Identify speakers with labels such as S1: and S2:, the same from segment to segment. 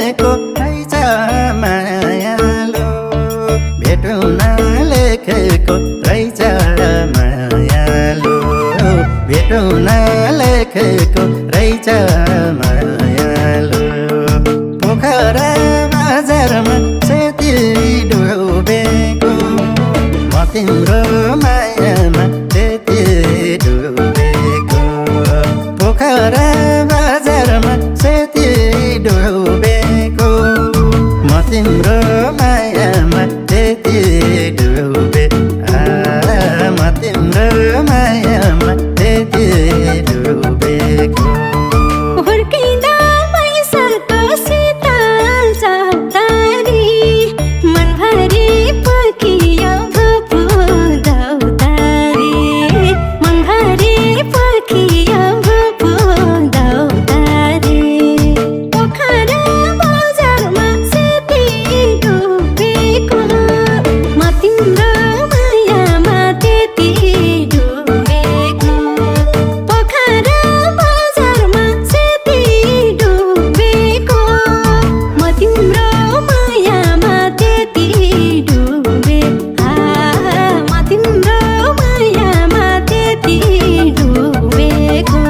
S1: लेखेको रहेछ मायालु भेटौँ न लेखेको रहेछ मायालु भेटौँ न लेखेको रहेछ मायालु पोखरा बजारमा सेती डुबेको म तिम्रो मायामा त्यति डुबेको पोखरा बजारमा सेती डुबेको म तिम्रो मायामा त्यति डुबे म तिम्रो मायामा त्यति डुबेको
S2: हुर्किँदा मैसाको शीतल चौतारी मनभरि पर्खियो भुपु दौतारी मनभरि पर्खियो भुपु दौतारी पोखरा बजारमा सेती डुबेको म तिम्रो मायामा त्यति डुबेको पोखरा बजारमा सेती डुबेको म तिम्रो मायामा त्यति डुबे म तिम्रो मायामा त्यति डुबेको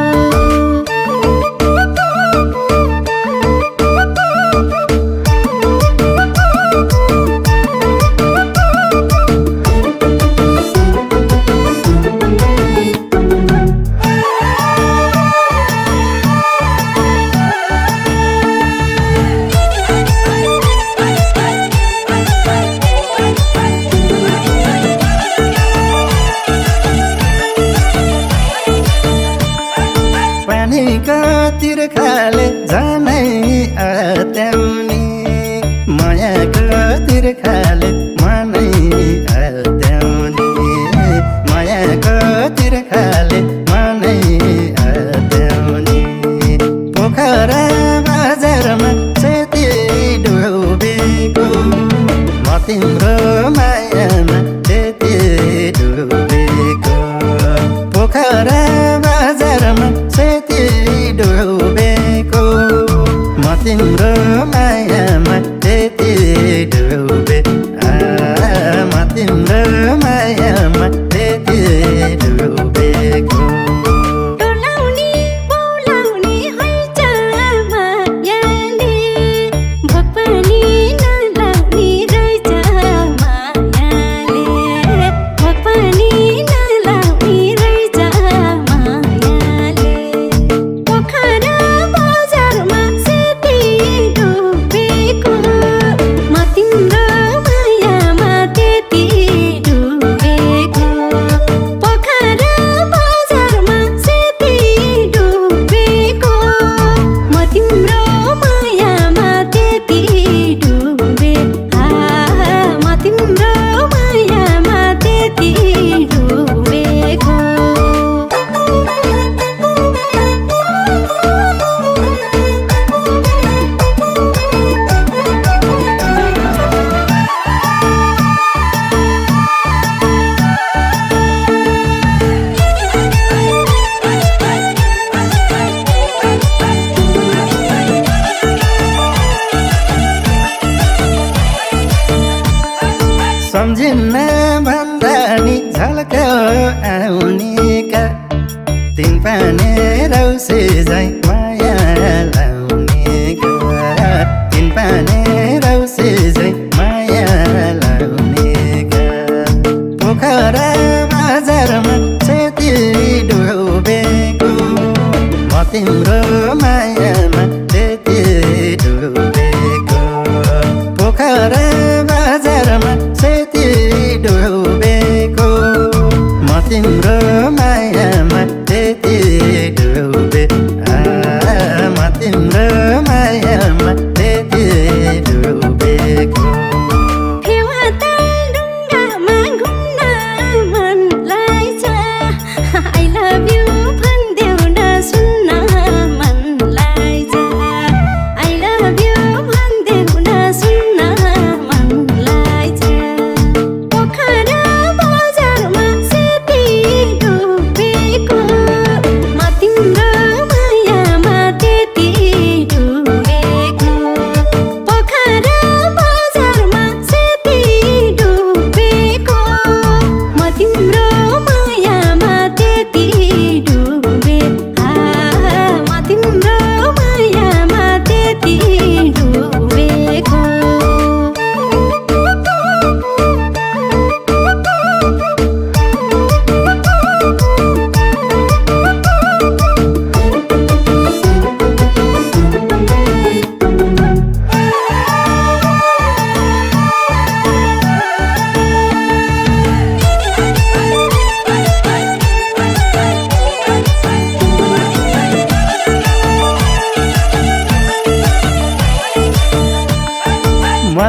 S1: पानीको तिर्खाले झनै आत्याउने मायाको तिर्खाले मनै आत्याउने मायाको तिर्खाले मनै आत्याउने पोखरा बजारमा सेती डुबेको म तिम्रो मायामा त्यति डुबेको पोखरा बजारमा सेती डुबेको म तिम्रो मायामा त्यति डुबे म तिम्रो मायामा त्यति डुबेको
S2: डोलाउने बोलाउने हैछ मायाले भोक पनि नलाउने रहेछ मायाले भोक पनि नलाउने रहेछ मायाले पोखरा बजारमा सेती डुबेको म तिम्रो मायामा त्यति डुबेको पोखरा बजारमा सेती डुबेको म तिम्रो मायामा त्यति डुबे म तिम्रो मायामा त्यति डुबेको
S1: सम्झिन्न भन्दा नि झल्क्यो आउनेका तिन पाने रौसे झै माया लाउनेका तिन पाने रौसे झै माया लाउनेका पोखरा बजारमा सेती डुबेको म तिम्रो मायामा त्यति डुबेको पोखरा बजारमा सेती डुबेको म तिम्रो मायामा त्यति डुबे म तिम्रो मायामा त्यति डुबेको
S2: फेवाताल ढुङ्गामा घुम्न मन लाग्छ I love you भन्देऊ न सुन्न मन लाग्छ I love you भन्देऊ न सुन्न मन लाग्छ पोखरा बजारमा सेती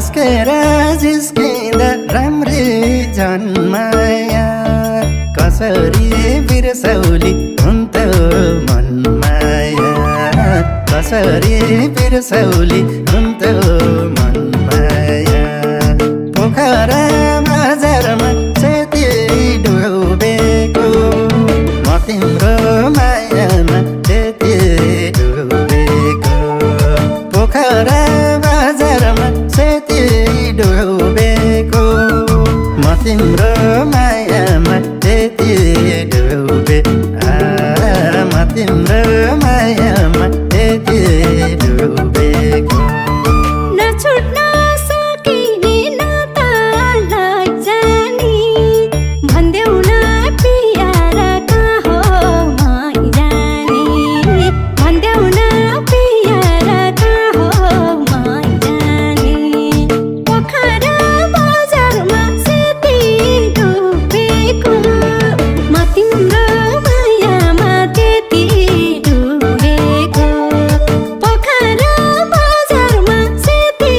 S1: झस्केर जिस्किँदा राम्री जन्माया कसरी बिर्सौली हुन्थ्यो मनमाया कसरी बिर्सौली हुन्थ्यो मनमाया पोखरा बजारमा सेती डुबेको म तिम्रो मायामा त्यति डुबेको पोखरा बजारमा सेती डुबेको म तिम्रो मायामा त्यति डुबे म तिम्रो मायामा त्यति डुबेको
S2: नछुट्न सकिने नातालाई जानी भन्देऊ न पियार कहाँ हो मै जानी भन्देऊ न पियार कहाँ हो मै जानी पोखरा बजारमा सेती डुबेको म तिम्रो मायामा त्यति डुबेको पोखरा बजारमा सेती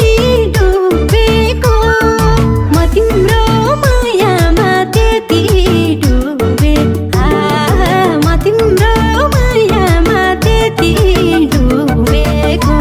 S2: डुबेको म तिम्रो मायामा त्यति डुबे म तिम्रो मायामा त्यति डुबेको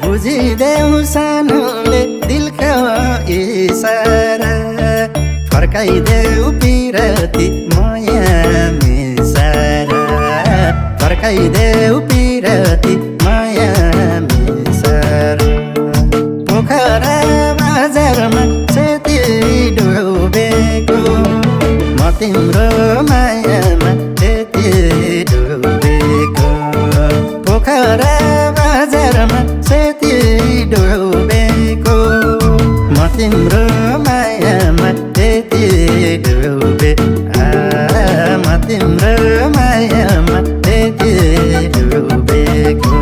S1: बुझिदेऊ सानोले दिलको इसारा फर्काइदेऊ पिरती माया मिसारा फर्काइदेऊ पिरती माया मिसारा पोखरा बजारमा सेती डुबेको म तिम्रो मायामा त्यति डुबेको पोखरा बजारमा सेती डुबेको म तिम्रो मायामा त्यति डुबे म तिम्रो मायामा त्यति डुबेको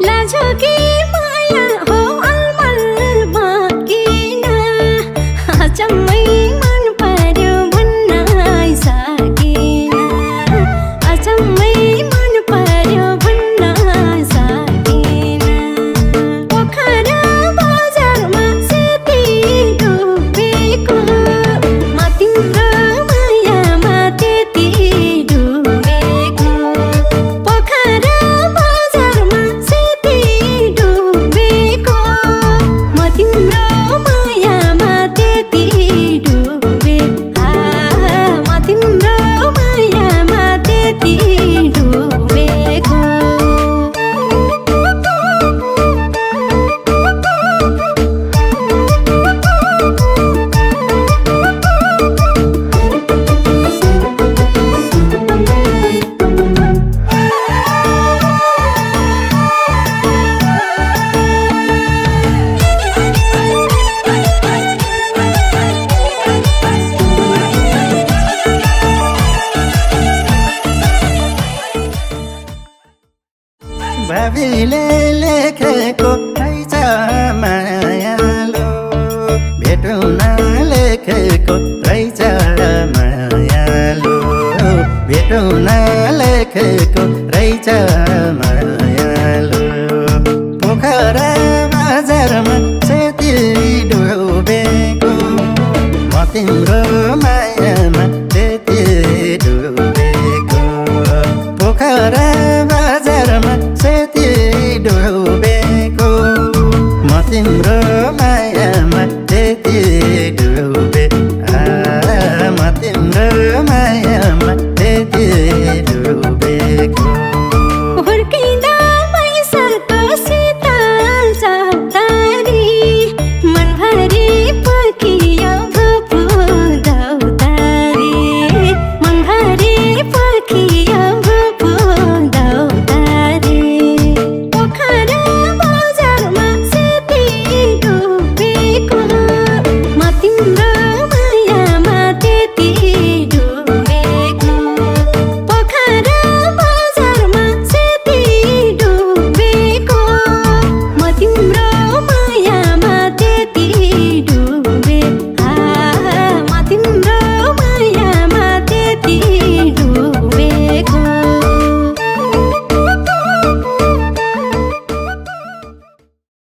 S2: लाजो कि माया हो अलमलमा किन अचम्मै मन पर्यो भन्न सकिन अचम्मै मन पर्यो भन्न सकिन पोखरा बजारमा सेती डुबेको म तिम्रो मायामा त्यति डुबेको पोखरा बजारमा सेती डुबेको म तिम्रो मायामा त्यति डुबे म तिम्रो मायामा त्यति डुबेको
S1: भावीले लेखेको रहेछ मायालो भेटौँ न लेखेको रहेछ मायालो भेटौँ न लेखेको रहेछ मायालो पोखरा बजारमा सेती डुबेको म तिम्रो मायामा त्यति डुबेको पोखरा बजारमा सेती डुबेको म तिम्रो मायामा त्यति डुबे म तिम्रो मायामा त्यति डुबेको
S2: हुर्किँदा मैसाको शीतल चौतारी मनभरि पर्खियो भुपु दौतारी मनभरि पर्खियो